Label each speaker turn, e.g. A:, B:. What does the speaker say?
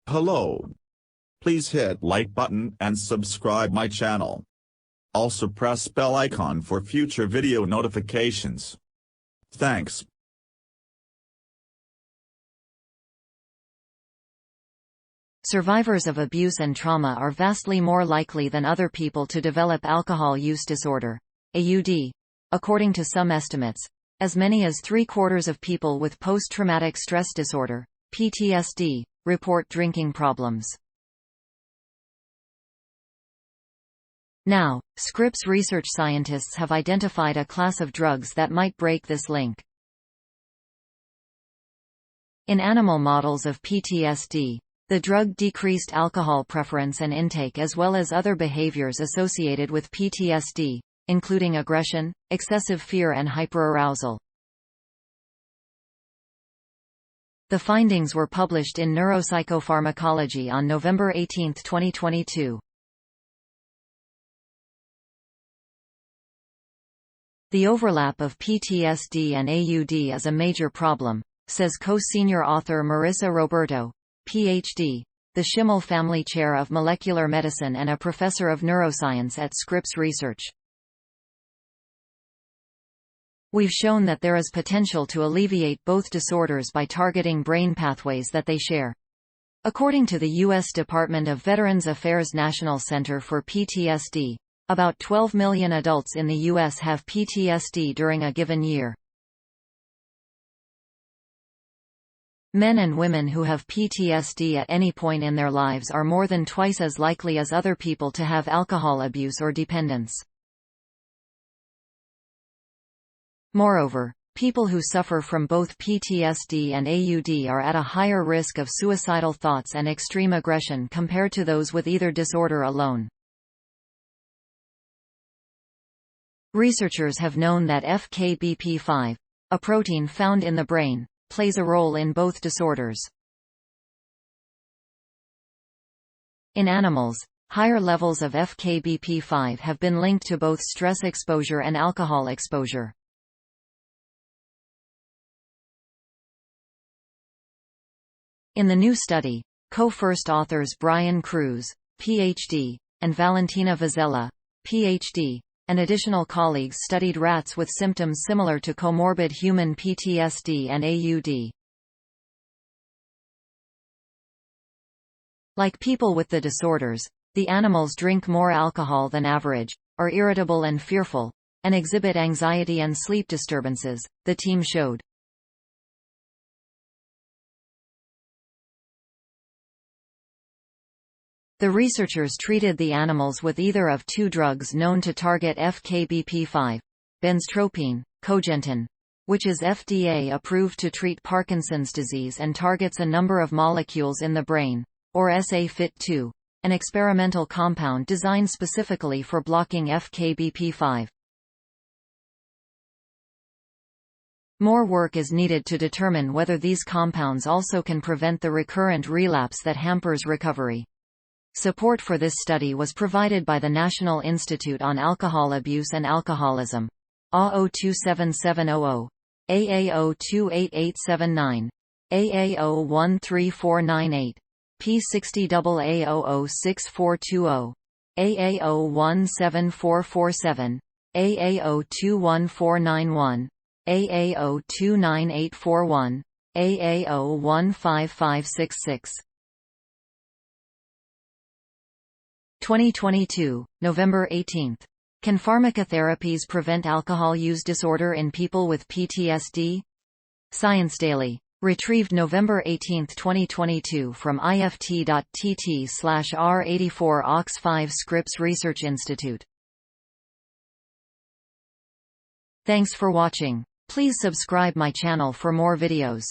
A: Hello. Please hit like button and subscribe my channel. Also press bell icon for future video notifications. Thanks.
B: Survivors of abuse and trauma are vastly more likely than other people to develop alcohol use disorder, AUD. According to some estimates, as many as 3/4 of people with post-traumatic stress disorder, PTSD, report drinking problems. Now, Scripps research scientists have identified a class of drugs that might break this link. In animal models of PTSD, the drug decreased alcohol preference and intake as well as other behaviors associated with PTSD, including aggression, excessive fear and hyperarousal. The findings were published in Neuropsychopharmacology on November 18, 2022. The overlap of PTSD and AUD is a major problem, says co-senior author Marissa Roberto, Ph.D., the Schimmel Family Chair of Molecular Medicine and a professor of neuroscience at Scripps Research. We've shown that there is potential to alleviate both disorders by targeting brain pathways that they share. According to the U.S. Department of Veterans Affairs National Center for PTSD, about 12 million adults in the U.S. have PTSD during a given year. Men and women who have PTSD at any point in their lives are more than twice as likely as other people to have alcohol abuse or dependence. Moreover, people who suffer from both PTSD and AUD are at a higher risk of suicidal thoughts and extreme aggression compared to those with either disorder alone. Researchers have known that FKBP5, a protein found in the brain, plays a role in both disorders. In animals, higher levels of FKBP5 have been linked to both stress exposure and alcohol exposure. In the new study, co-first authors Brian Cruz, Ph.D., and Valentina Vizela, Ph.D., and additional colleagues studied rats with symptoms similar to comorbid human PTSD and AUD. Like people with the disorders, the animals drink more alcohol than average, are irritable and fearful, and exhibit anxiety and sleep disturbances, the team showed. The researchers treated the animals with either of two drugs known to target FKBP5, benztropine, Cogentin, which is FDA approved to treat Parkinson's disease and targets a number of molecules in the brain, or SA-FIT2, an experimental compound designed specifically for blocking FKBP5. More work is needed to determine whether these compounds also can prevent the recurrent relapse that hampers recovery. Support for this study was provided by the National Institute on Alcohol Abuse and Alcoholism, AA02770, AAO28879, AAO13498, P60AA006420, AAO17447, AAO21491, AAO29841, AAO15566. 2022, November 18. Can pharmacotherapies prevent alcohol use disorder in people with PTSD? Science Daily. Retrieved November 18, 2022 from ift.tt/r84aux5 Scripps Research Institute. Thanks for watching. Please subscribe my channel for more videos.